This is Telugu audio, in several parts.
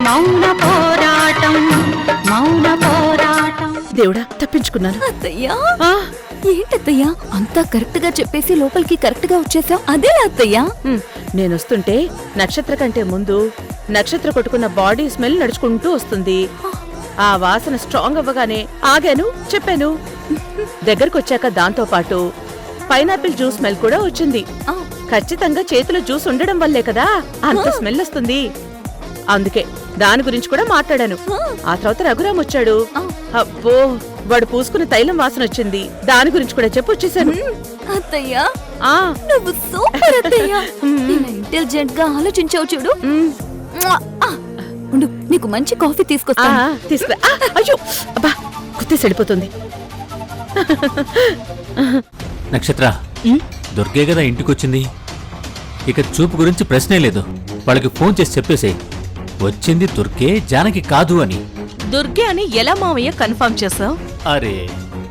మౌన పోరాటం మౌన పోరాటం. దేవుడా, తప్పించుకున్నాను. అత్తయ్యా, ఏంటత్తయ్యా అంతా కరెక్ట్ గా చెప్పేసి లోపలికి కరెక్ట్ గా వచ్చేసావు? అదే అత్తయ్యా. నేనొస్తుంటే నక్షత్ర కంటే ముందు నక్షత్ర కొట్టుకున్న బాడీ స్మెల్ నడుచుకుంటూ వస్తుంది. ఆ వాసన స్ట్రాంగ్ అవ్వగానే ఆగాను, చెప్పాను. దగ్గరకొచ్చాక దాంతో పాటు పైనాపిల్ జ్యూస్ స్మెల్ కూడా వచ్చింది. ఖచ్చితంగా చేతిలో జ్యూస్ ఉండడం వల్లే కదా అంత స్మెల్ వస్తుంది. అందుకే దాని గురించి కూడా మాట్లాడాను. ఆ తర్వాత రఘురామ్ వచ్చాడు. అబ్బో, వాడు పూసుకున్న తైలం వాసన వచ్చింది. దాని గురించి కూడా చెప్పి వచ్చేసాను. అత్తయ్యా, నువ్వు సూపర్ అత్తయ్యా. ఇంటెలిజెంట్ గా ఆలోచించావు చూడు. ఉండు, నీకు మంచి కాఫీ తీసుకొస్తా. అయ్యో, అబ్బా, కుత్తే సరిపోతుంది. నక్షత్ర, దుర్గే కదా ఇంటికొచ్చింది. ఇక చూపు గురించి ప్రశ్నే లేదు. వాళ్ళకి ఫోన్ చేసి చెప్పేసే వచ్చింది దుర్గే, జానకి కాదు అని. దుర్గే అని ఎలా మావయ్య కన్ఫర్మ్ చేసావు? అరే,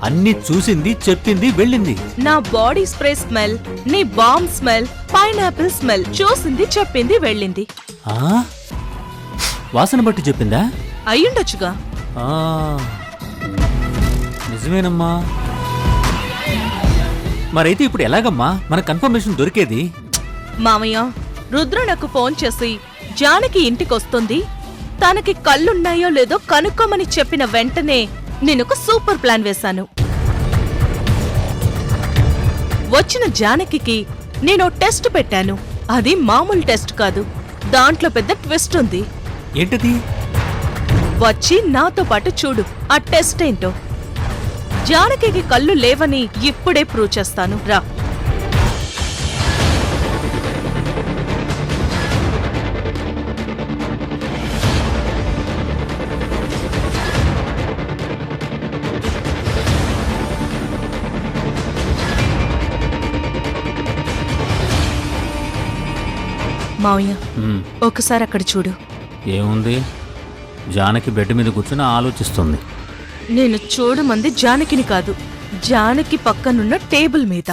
అన్ని చూసింది, చెప్పింది, వెళ్ళింది. నా బాడీ స్ప్రే స్మెల్, నీ బాంబ్ స్మెల్, పైనాపిల్ స్మెల్ చూసింది, చెప్పింది, వెళ్ళింది. వాసన బట్టి చెప్పిందా? అయ్యుండొచ్చుగా. నిజమేనమ్మా. మరైతే ఇప్పుడు ఎలాగమ్మా మన కన్ఫర్మేషన్ దొరికేది? మామయ్య, రుద్ర నాకు ఫోన్ చేసి జానకి ఇంటికొస్తుంది, తనకి కళ్ళున్నాయో లేదో కనుక్కోమని చెప్పిన వెంటనే నేనొక సూపర్ ప్లాన్ వేశాను. వచ్చిన జానకి నేను టెస్ట్ పెట్టాను. అది మామూలు టెస్ట్ కాదు, దాంట్లో పెద్ద ట్విస్ట్ ఉంది. ఏంటది? వచ్చి నాతో పాటు చూడు ఆ టెస్ట్ ఏంటో. జానకి కళ్ళు లేవని ఇప్పుడే ప్రూవ్ చేస్తాను, రా. మావయ్య, ఒకసారి అక్కడ చూడు. ఏముంది? జానకి బెడ్ మీద కూర్చుని ఆలోచిస్తుంది. నేను చూడమంది జానకిని కాదు, జానకి పక్కనున్న టేబుల్ మీద.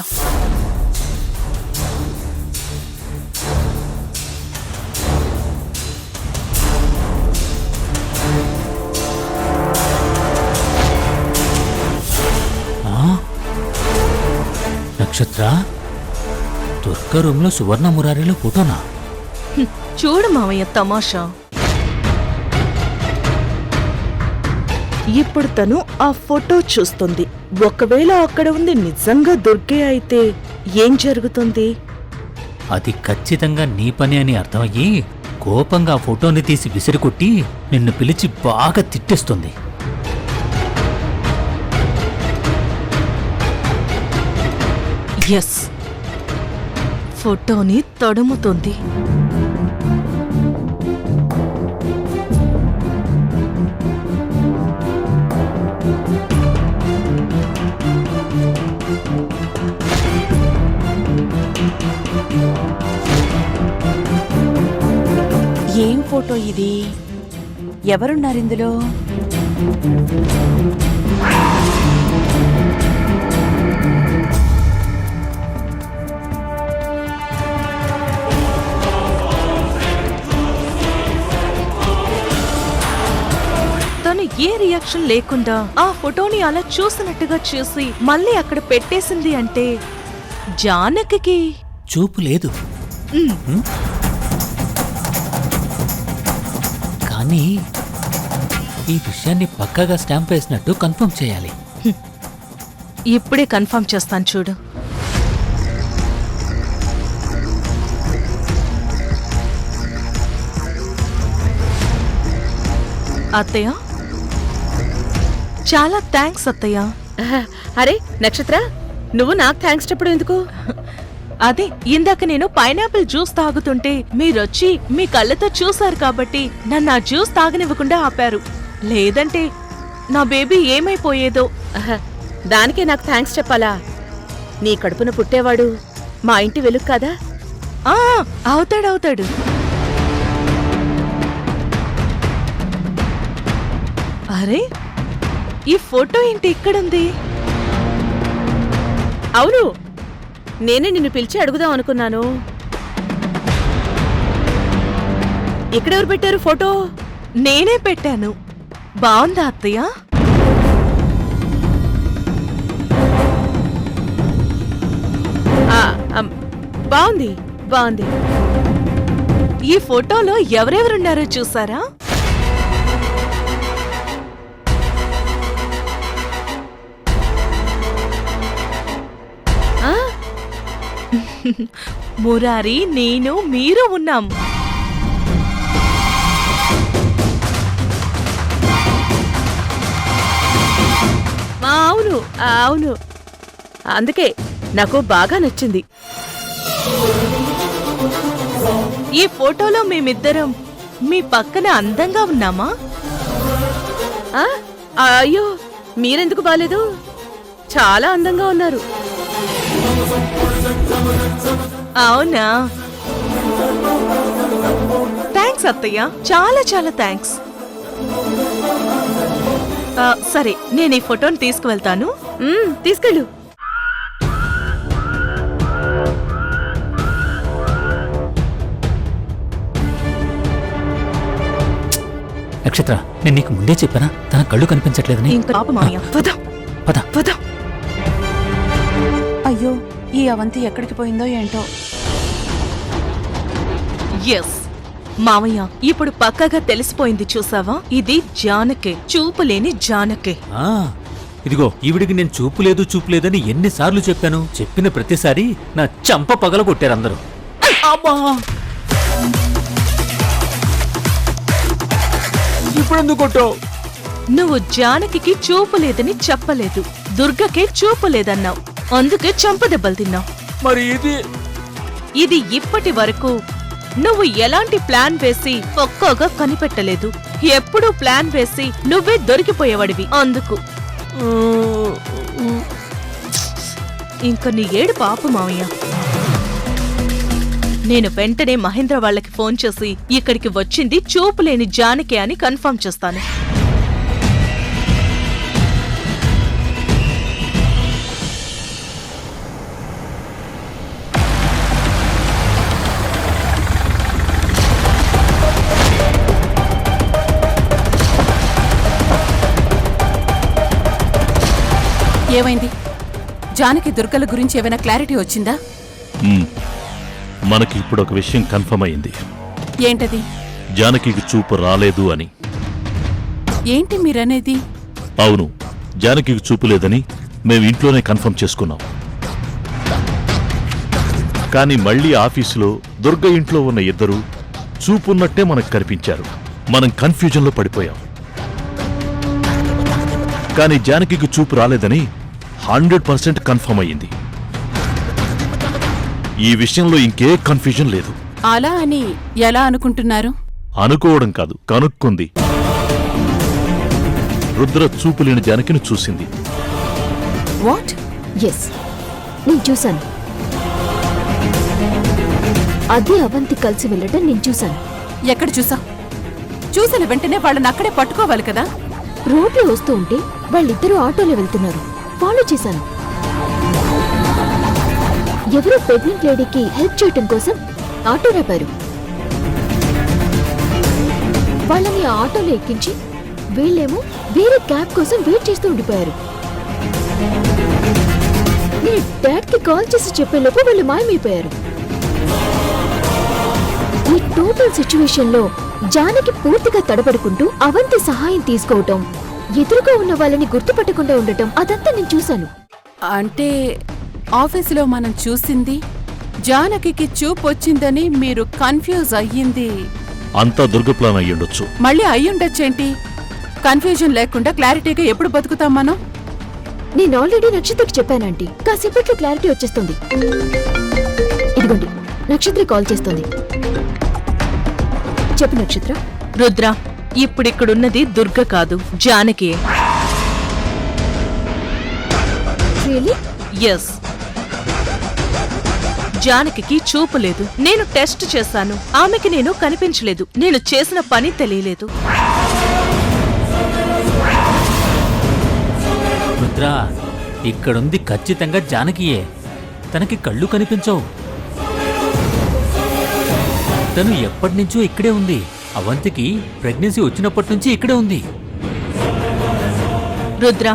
నక్షత్ర, దుర్గ రూమ్ లో సువర్ణ మురారిలో ఫోటోనా? చూడు మావయ్య తమాషా. ఇప్పుడు తను ఆ ఫోటో చూస్తుంది. ఒకవేళ అక్కడ ఉంది నిజంగా దుర్గే అయితే ఏం జరుగుతుంది? అది ఖచ్చితంగా నీ పని అని అర్థమయ్యి కోపంగా ఆ ఫోటోని తీసి విసిరికొట్టి నిన్ను పిలిచి బాగా తిట్టేస్తుంది. ఎస్, ఫోటోని తడుముతుంది. ఏం ఫోటో ఇది? ఎవరున్నారు ఇందులో? తను ఏ రియాక్షన్ లేకుండా ఆ ఫోటోని అలా చూసినట్టుగా చూసి మళ్ళీ అక్కడ పెట్టేసింది అంటే జానకి చూపు లేదు. కానీ ఈ విషయాన్ని పక్కాగా స్టాంప్ వేసినట్టు కన్ఫర్మ్ చేయాలి. ఇప్పుడే కన్ఫర్మ్ చేస్తాను చూడు. అత్తయ్య, చాలా థ్యాంక్స్ అత్తయ్య. అరే నక్షత్ర, నువ్వు నాకు థ్యాంక్స్ చెప్పడం ఎందుకు? అదే ఇందాక నేను పైనాపిల్ జ్యూస్ తాగుతుంటే మీరొచ్చి మీ కళ్ళతో చూశారు కాబట్టి నన్ను ఆ జ్యూస్ తాగనివ్వకుండా ఆపారు. లేదంటే నా బేబీ ఏమైపోయేదో. దానికే నాకు థ్యాంక్స్ చెప్పాలా? నీ కడుపున పుట్టేవాడు మా ఇంటి వెలుగు కాదా? అవుతాడు. అరే, ఈ ఫోటో ఏంటి ఇక్కడుంది? అవును, నేనే నిన్ను పిలిచి అడుగుదాం అనుకున్నాను. ఇక్కడెవరు పెట్టారు ఫోటో? నేనే పెట్టాను. బావుందా అత్తయ్య? ఆ, బాగుంది బాగుంది. ఈ ఫోటోలో ఎవరెవరున్నారో చూసారా? ఆ, మురారి, నేను, మీరు ఉన్నాం. అవును అవును, అందుకే నాకు బాగా నచ్చింది. ఈ ఫోటోలో మేమిద్దరం మీ పక్కన అందంగా ఉన్నామా? ఆ, అయ్యో మీరెందుకు బాలేదు? చాలా అందంగా ఉన్నారు. అవునా? థ్యాంక్స్ అత్తయ్య, చాలా చాలా థ్యాంక్స్. సరే, నేను ఈ ఫోటోని తీసుకువెళ్తాను. తీసుకెళ్ళు. నక్షత్ర, నేను నీకు ముందే చెప్పానా తన కళ్ళు కనిపించట్లేదని? ఇంకా పాప మామయ్య, పద పద. పద. అయ్యో, ఈ అవంతి ఎక్కడికి పోయిందో ఏంటో. ఎస్ మామయ్య, ఇప్పుడు పక్కగా తెలిసిపోయింది చూసావా? ఇది జానకే, చూపులేని జానకే. ఆ, ఇదిగో ఈవిడికి నేను చూపులేదని ఎన్నిసార్లు చెప్పాను. చెప్పిన ప్రతిసారి నా చంప పగల కొట్టారు అందరూ. ఇప్పుడెందుకు కొట్టావు? నువ్వు జానకి చూపు లేదని చెప్పలేదు, దుర్గకే చూపు లేదన్నావు. అందుకే చంపదెబ్బలు తిన్నావు. మరి ఇది ఇప్పటి వరకు నువ్వు ఎలాంటి ప్లాన్ వేసి పక్కాగా కనిపెట్టలేదు. ఎప్పుడూ ప్లాన్ వేసి నువ్వే దొరికిపోయేవాడివి. అందుకు ఇంక నీ ఏడు పాప మావయ్య. నేను వెంటనే మహేంద్ర వాళ్ళకి ఫోన్ చేసి ఇక్కడికి వచ్చింది చూపులేని జానకి అని కన్ఫర్మ్ చేస్తాను. ఏమైంది? జానకి దుర్గల గురించి ఏమైనా క్లారిటీ వచ్చిందా? మనకి ఇప్పుడు ఒక విషయం కన్ఫర్మ్ అయింది. ఏంటది? జానకికి చూపు రాలేదు అని. ఏంటి మీరనేది? అవును, జానకికి చూపు లేదని మేము ఇంట్లోనే కన్ఫర్మ్ చేసుకున్నాం. కానీ మళ్ళీ ఆఫీసులో దుర్గ ఇంట్లో ఉన్న ఇద్దరు చూపున్నట్టే మనకు కనిపించారు. మనం కన్ఫ్యూజన్లో పడిపోయాం. కానీ జానకికి చూపు రాలేదని 100% కన్ఫర్మ్ అయ్యింది. ఈ విషయంలో ఇంకే కన్ఫ్యూజన్ లేదు. అలా అని ఎలా అనుకుంటున్నారు? అనుకోవడం కాదు, కనుక్కుంది. రుద్ర చూపులేని జానకిని చూసింది. వాట్? ఎస్, నేను చూశాను. అది అవంతి కలిసి వెళ్ళటం నేను చూశాను. ఎక్కడ చూసా? చూసిన వెంటనే వాళ్ళని అక్కడే పట్టుకోవాలి కదా. రోడ్లో వస్తూ ఉంటే వాళ్ళిద్దరూ ఆటోలో వెళ్తున్నారు. ఫాలో చేశాను. ఎవరో ప్రెగ్నెంట్ లేడీకి హెల్ప్ చేయటం కోసం ఆటో నడిపారు. వాళ్ళని ఆ ఆటోలో ఎక్కించి వీళ్ళేమో వేరే క్యాబ్ కోసం వెయిట్ చేస్తూ ఉండిపోయారు. నేను డాడ్కి కాల్ చేసి చెప్పేలోపు వాళ్ళు మాయమైపోయారు. ఈ టోటల్ సిచ్యువేషన్ లో జానకి పూర్తిగా తడబడుకుంటూ అవంతి సహాయం తీసుకోవటం, ఎదురుగా ఉన్న వాళ్ళని గుర్తుపట్టకుండా ఉండటం, అదంతా నేను చూశాను. అంటే ఆఫీసులో మనం చూసింది జానకి చూపు వచ్చిందని మీరు కన్ఫ్యూజ్ అయ్యింది. అంతా దుర్గ ప్లాన్ అయ్యుండొచ్చు. మళ్ళీ అయ్యుండొచ్చేంటి? కన్ఫ్యూజన్ లేకుండా క్లారిటీగా ఎప్పుడు బతుకుతాం మనం? నేను ఆల్రెడీ నక్షత్రకి చెప్పానంటీ. కాసేపట్లో క్లారిటీ వచ్చేస్తుంది. ఇదిగోండి, నక్షత్ర కాల్ చేస్తుంది. చెప్పు నక్షత్ర. రుద్ర, ఇప్పుడిక్కడున్నది దుర్గ కాదు, జానకియే. రియల్లీ? ఎస్, జానకి చూపు లేదు. నేను టెస్ట్ చేశాను, ఆమెకి నేను కనిపించలేదు. నేను చేసిన పని తెలియలేదు. రుద్ర, ఇక్కడుంది ఖచ్చితంగా జానకియే. తనకి కళ్ళు కనిపించవు. తను ఎప్పటినుంచో ఇక్కడే ఉంది. అవంతికి ప్రెగ్నెన్సీ వచ్చినప్పటి నుంచి ఇక్కడే ఉంది. రుద్ర,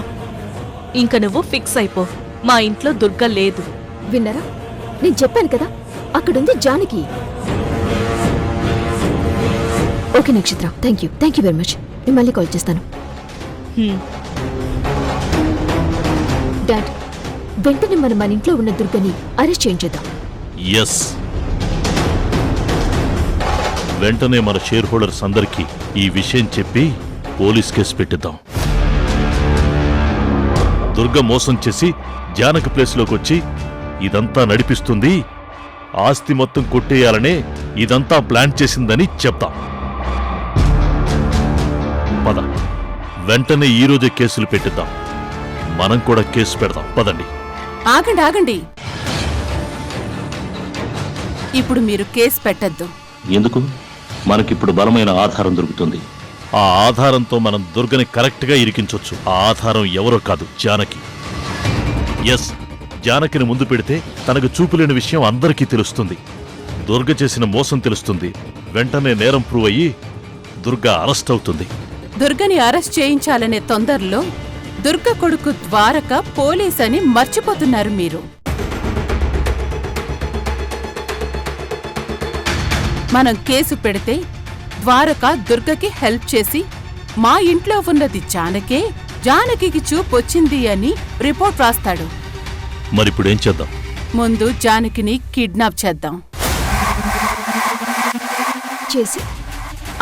ఇంక నువ్వు ఫిక్స్ అయిపో. మా ఇంట్లో దుర్గ లేదు. విన్నారా? నేను చెప్పాను కదా, అక్కడుంది జానకి. ఓకే నక్షత్ర, థ్యాంక్ యూ వెరీ మచ్. నేను మళ్ళీ కాల్ చేస్తాను. డాడ్, వెంటనే మనం మన ఇంట్లో ఉన్న దుర్గని అరెస్ట్ చేయించేద్దాం. ఎస్, వెంటనే మన షేర్ హోల్డర్స్ అందరికీ ఈ విషయం చెప్పి పోలీస్ కేసు పెట్టిద్దాం. దుర్గ మోసం చేసి జానకి ప్లేస్లోకి వచ్చి ఇదంతా నడిపిస్తుంది, ఆస్తి మొత్తం కొట్టేయాలనే ఇదంతా ప్లాన్ చేసిందని చెప్తాం. పద, వెంటనే ఈరోజే కేసులు పెట్టిద్దాం. మనం కూడా కేసు పెడదాం. పదండి. ఆగండి. ఇప్పుడు మీరు కేసు పెట్టద్దు. ఎందుకు? మనకిప్పుడు బలమైన ఆధారం దొరుకుతుంది. ఆ ఆధారంతో మనం దుర్గని కరెక్ట్గా ఇరికించొచ్చు. ఆ ఆధారం ఎవరో కాదు, జానకి. ఎస్, జానకిని ముందు పెడితే తనకు చూపులేని విషయం అందరికీ తెలుస్తుంది. దుర్గ చేసిన మోసం తెలుస్తుంది. వెంటనే నేరం ప్రూవ్ అయ్యి దుర్గ అరెస్ట్ అవుతుంది. దుర్గని అరెస్ట్ చేయించాలనే తొందరలో దుర్గ కొడుకు ద్వారక పోలీస్ అని మర్చిపోతున్నారు మీరు. మనం కేసు పెడితే ద్వారక దుర్గకి హెల్ప్ చేసి మా ఇంట్లో ఉన్నది జానకే, జానకి చూపొచ్చింది అని రిపోర్ట్ రాస్తాడు. మరిప్పుడేం చేద్దాం? ముందు జానకిని కిడ్నాప్ చేద్దాం. చేసి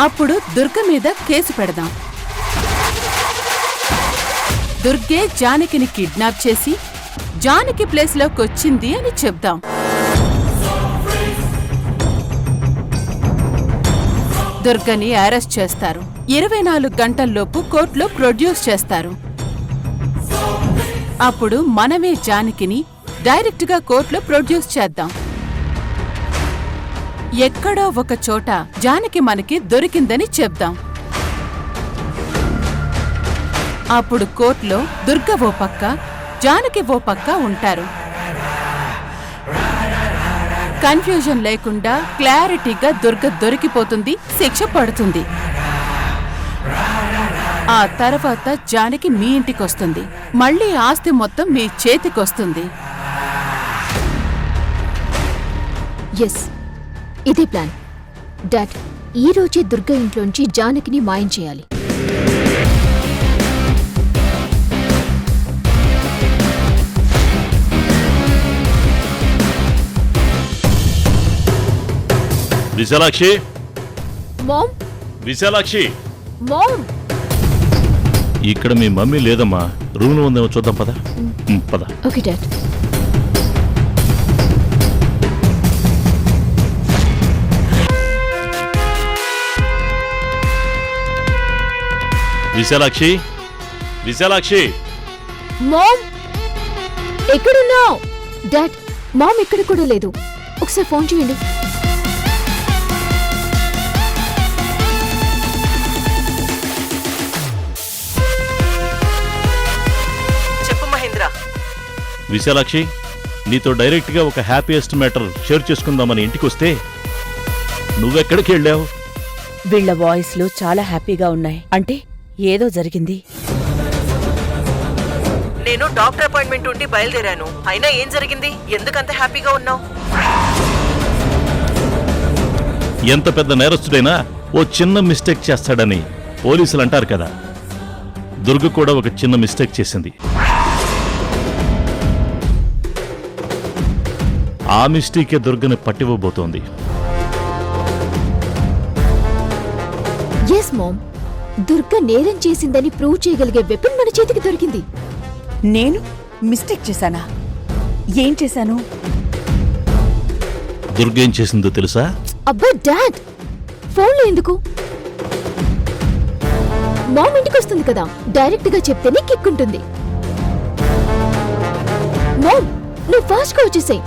అప్పుడు దుర్గ మీద కేసు పెడదాం. దుర్గే జానకిని కిడ్నాప్ చేసి జానకి ప్లేస్లోకి వచ్చింది అని చెప్దాం. దుర్గని అరెస్ట్ చేస్తారు. 24 గంటల్లోపు కోర్టులో ప్రొడ్యూస్ చేస్తారు. అప్పుడు మనమే జానకిని డైరెక్ట్గా కోర్టులో ప్రొడ్యూస్ చేద్దాం. ఎక్కడో ఒక చోట జానకి మనకి దొరికిందని చెప్దాం. అప్పుడు కోర్టులో దుర్గ ఓ పక్క, జానకి ఓ పక్క ఉంటారు. కన్ఫ్యూజన్ లేకుండా క్లారిటీగా దుర్గ దొరికిపోతుంది, శిక్ష పడుతుంది. ఆ తర్వాత జానకి మీ ఇంటికొస్తుంది. మళ్ళీ ఆస్తి మొత్తం మీ చేతికొస్తుంది. ఎస్, ఇదే ప్లాన్. డాడ్, ఈ రోజే దుర్గ ఇంట్లోంచి జానకిని మాయం చేయాలి. Vishalakshi, mom, Vishalakshi, mom. ఇక్కడ మీ మమ్మీ లేదమ్మా. రూమ్లో ఉందేమో చూద్దాం. పద. పద. Okay dad. Vishalakshi, Vishalakshi. Mom, ఎక్కడున్నావు? డాడ్, మామ్ ఇక్కడ కూడా లేదు. ఒకసారి ఫోన్ చేయండి. విశాలాక్షి, నీతో డైరెక్ట్గా ఒక హ్యాపీయెస్ట్ మ్యాటర్ షేర్ చేసుకుందామని ఇంటికొస్తే నువ్వెక్కడికి వెళ్ళావు? వీళ్ల వాయిస్లు చాలా హ్యాపీగా ఉన్నాయి. అంటే ఏదో జరిగింది. నేను డాక్టర్ అపాయింట్మెంట్ ఉండి బయలుదేరాను. అయినా ఏం జరిగింది? ఎందుకంత హ్యాపీగా ఉన్నావు? ఎంత పెద్ద నేరస్తుడైనా ఓ చిన్న మిస్టేక్ చేస్తాడని పోలీసులు అంటారు కదా. దుర్గ కూడా ఒక చిన్న మిస్టేక్ చేసింది. ఆ మిస్టేకే దుర్గని పట్టివ్వబోతోంది. ఎస్ మామ్, దుర్గ నేరం చేసిందని ప్రూవ్ చేయగలిగే వెపన్ మన చేతికి దొరికింది. నేను మిస్టేక్ చేశానా? ఏం చేశాను? దుర్గ ఏం చేసిందో తెలుసా? అబ్బా డాడ్, ఫోన్లో ఎందుకు? మామ్ ఇంటికి వస్తుంది కదా, డైరెక్ట్ గా చెప్తేనే కిక్ ఉంటుంది. మామ్, నువ్వు ఫాస్ట్ గా వచ్చేసాయి.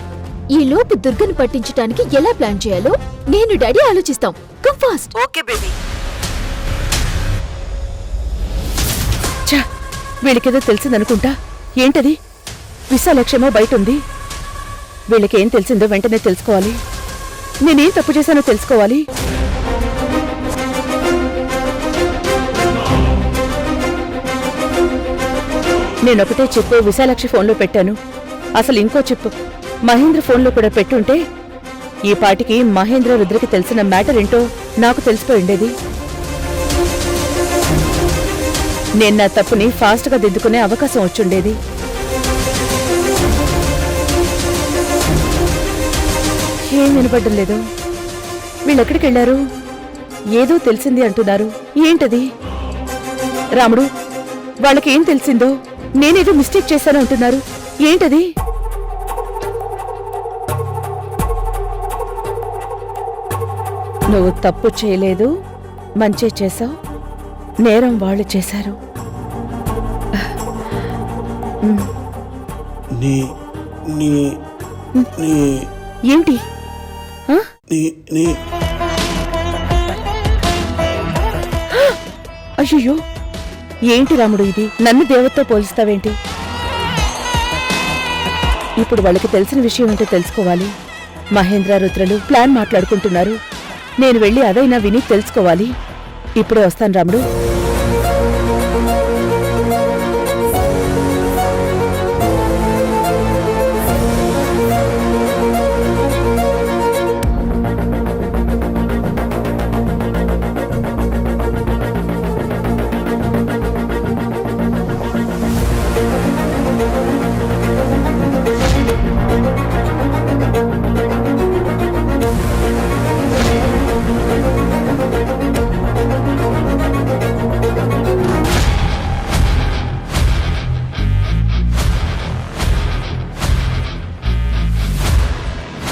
ఈ లోపు దుర్గను పట్టించడానికి ఎలా ప్లాన్ చేయాలో నేను డాడీ ఆలోచిస్తాం. Come fast. Okay baby. ఛా, వీళ్ళకేదో తెలిసిందనుకుంటా. ఏంటది? విశాలక్షేమో బయటుంది. వీళ్ళకేం తెలిసిందో వెంటనే తెలుసుకోవాలి. నేనేం తప్పు చేశానో తెలుసుకోవాలి. నేనొకటే చెప్పు విశాలాక్షి ఫోన్లో పెట్టాను. అసలు ఇంకో చెప్పు మహేంద్ర ఫోన్లో కూడా పెట్టుంటే ఈ పాటికి మహేంద్ర రుద్రకి తెలిసిన మ్యాటర్ ఏంటో నాకు తెలిసిపోయి ఉండేది. నేను నా తప్పుని ఫాస్ట్గా దిద్దుకునే అవకాశం వచ్చుండేది. ఏం వినపడ్డం లేదు. వీళ్ళెక్కడికి వెళ్ళారు? ఏదో తెలిసింది అంటున్నారు. ఏంటది? రాముడు, వాళ్ళకేం తెలిసిందో నేనేదో మిస్టేక్ చేశాను అంటున్నారు. ఏంటది? నువ్వు తప్పు చేయలేదు, మంచి చేశావు. నేరం వాళ్ళు చేశారు. ఏంటి? అయ్యో, ఏంటి రాముడు ఇది? నన్ను దేవతతో పోలిస్తావేంటి? ఇప్పుడు వాళ్ళకి తెలిసిన విషయం ఏంటో తెలుసుకోవాలి. మహేంద్ర రుద్రలు ప్లాన్ మాట్లాడుకుంటున్నారు. నేను వెళ్ళి అదైనా విని తెలుసుకోవాలి. ఇప్పుడే వస్తాను రాముడు.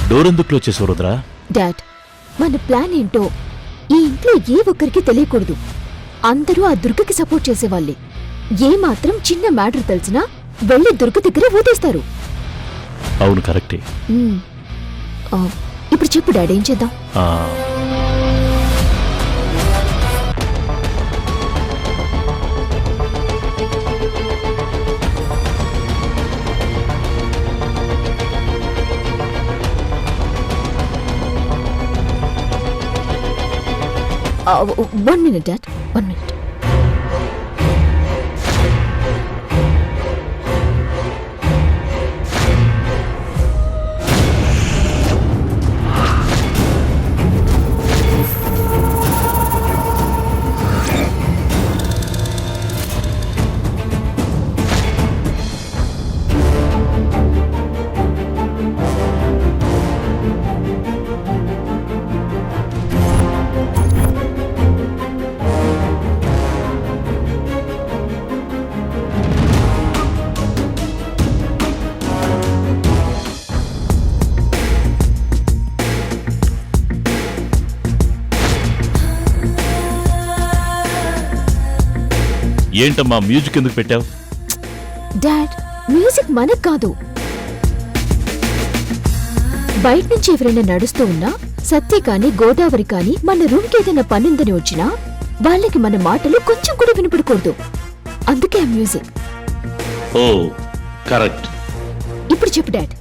డోర్ ఎందుకు క్లోజ్ చేసావు రుద్రా? డాడ్, మన ప్లాన్ ఏంటో ఈ ఇంట్లో ఏ ఒక్కరికి తెలియకూడదు. అందరూ ఆ దుర్గకి సపోర్ట్ చేసేవాళ్ళే. ఏ మాత్రం చిన్న మ్యాటర్ తెలిసినా వెళ్ళి దుర్గ దగ్గర ఊదేస్తారు. అవును, కరెక్టే. ఇప్పుడు చెప్పు డాడ్, ఏం చేద్దాం? One minute, Dad. 1 minute. ఏంటమ్మా మ్యూజిక్ ఎందుకు పెట్టావు? డాడ్, మ్యూజిక్ మనకు కాదు. బయట నుంచి ఎవరైనా నడుస్తూ ఉన్నా, సత్య కాని గోదావరి కాని మన రూమ్కి ఏదైనా పనుందని వచ్చినా వాళ్ళకి మన మాటలు కొంచెం కూడా వినపడకూడదు. అందుకే ఆ మ్యూజిక్. ఓ, కరెక్ట్. ఇప్పుడు చెప్పు డాడ్.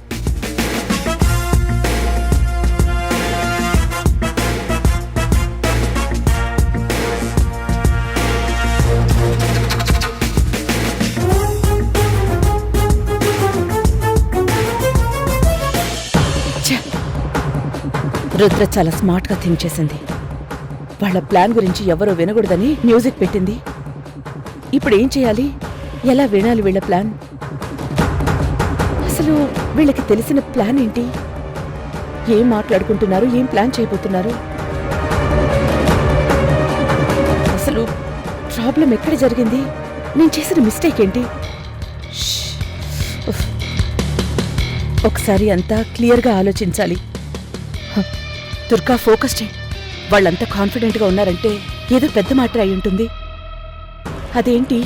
రుద్ర చాలా స్మార్ట్ గా థింక్ చేసింది. వాళ్ళ ప్లాన్ గురించి ఎవరో వినకూడదని మ్యూజిక్ పెట్టింది. ఇప్పుడు ఏం చేయాలి? ఎలా వినాలి వీళ్ళ ప్లాన్? అసలు వీళ్ళకి తెలిసిన ప్లాన్ ఏంటి? ఏం మాట్లాడుకుంటున్నారు? ఏం ప్లాన్ చేయబోతున్నారు? అసలు ప్రాబ్లం ఎక్కడ జరిగింది? నేను చేసిన మిస్టేక్ ఏంటి? ఒకసారి అంతా క్లియర్గా ఆలోచించాలి. దుర్గా, ఫోకస్ చేయి. వాళ్ళంతా కాన్ఫిడెంట్గా ఉన్నారంటే ఏదో పెద్ద మ్యాటర్ అయి ఉంటుంది. అదేంటి?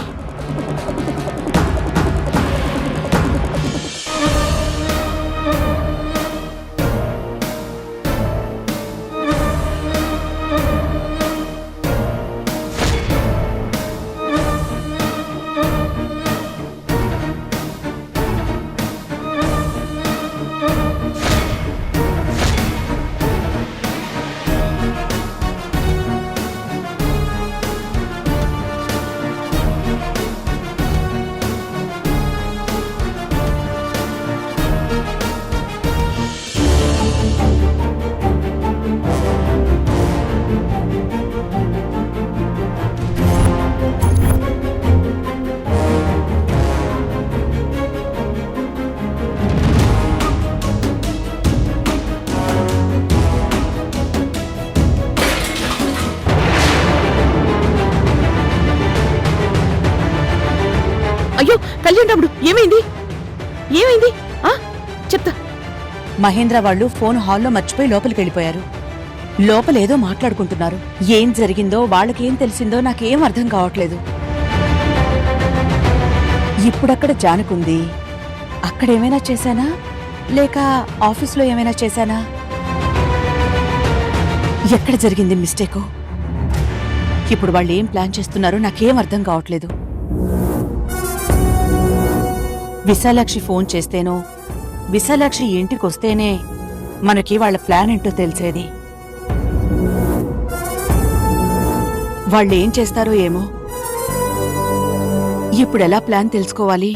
అయ్యో కళ్యాణ్ రాముడు ఏమైంది ఏమైంది ఆ చెప్తా. మహేంద్ర వాళ్ళు ఫోన్ హాల్లో మర్చిపోయి లోపలికి వెళ్ళిపోయారు. లోపలేదో మాట్లాడుకుంటున్నారు. ఏం జరిగిందో వాళ్ళకేం తెలిసిందో నాకేం అర్థం కావట్లేదు. ఇప్పుడక్కడ జానకుంది. అక్కడేమైనా చేశానా లేక ఆఫీస్లో ఏమైనా చేశానా? ఎక్కడ జరిగింది మిస్టేకు? ఇప్పుడు వాళ్ళు ఏం ప్లాన్ చేస్తున్నారో నాకేం అర్థం కావట్లేదు. విశాలాక్షి ఫోన్ చేస్తేనో విశాలాక్షి ఇంటికొస్తేనే మనకి వాళ్ళ ప్లాన్ ఏంటో తెలిసేది. వాళ్ళేం చేస్తారో ఏమో. ఇప్పుడెలా ప్లాన్ తెలుసుకోవాలి?